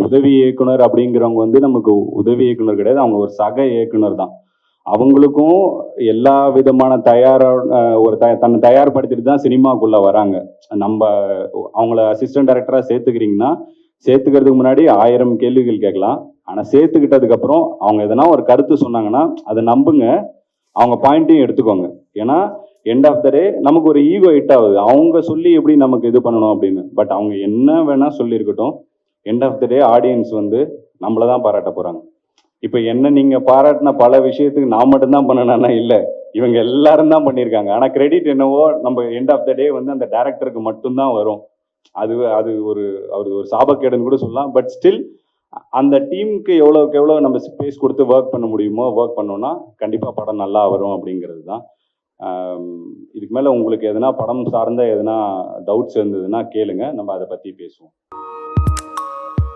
உதவி இயக்குனர் அப்படிங்கிறவங்க வந்து நமக்கு உதவி இயக்குனர் கிடையாது, அவங்க ஒரு சக இயக்குனர் தான். அவங்களுக்கும் எல்லா விதமான தன்னை தயார்படுத்திட்டு தான் சினிமாக்குள்ள வராங்க. நம்ம அவங்கள அசிஸ்டன்ட் டைரக்டரா சேர்த்துக்கிறீங்கன்னா சேர்த்துக்கிறதுக்கு முன்னாடி 1000 கேள்விகள் கேட்கலாம். ஆனா சேர்த்துக்கிட்டதுக்கு அப்புறம் அவங்க எதனா ஒரு கருத்து சொன்னாங்கன்னா அதை நம்புங்க, அவங்க பாயிண்ட்டையும் எடுத்துக்கோங்க. ஏன்னா எண்ட் ஆஃப் த டே நமக்கு ஒரு ஈகோ ஹிட் ஆகுது, அவங்க சொல்லி எப்படி நமக்கு இது பண்ணணும் அப்படின்னு. பட் அவங்க என்ன வேணா சொல்லியிருக்கட்டும், end of the day audience வந்து நம்மள தான் பாராட்ட போறாங்க. இப்ப என்ன நீங்க பாராட்டின பல விஷயத்துக்கு நான் மட்டும்தான் பண்ணனா இல்ல, இவங்க எல்லாரும் தான் பண்ணியிருக்காங்க. ஆனா கிரெடிட் என்னவோ நம்ம எண்ட் ஆஃப் த டே வந்து அந்த டைரக்டருக்கு மட்டும்தான் வரும். அது அது ஒரு அவர் ஒரு சாபக்கேடுன்னு கூட சொல்லலாம். பட் ஸ்டில் அந்த டீமுக்கு எவ்வளவுக்கு எவ்வளவு நம்ம ஸ்பேஸ் கொடுத்து ஒர்க் பண்ண முடியுமோ ஒர்க் பண்ணோம்னா கண்டிப்பா படம் நல்லா வரும் அப்படிங்கிறது தான். இதுக்கு மேல உங்களுக்கு எதனா படம் சார்ந்த எதனா டவுட்ஸ் இருந்ததுன்னா கேளுங்க, நம்ம அதை பத்தி பேசுவோம்.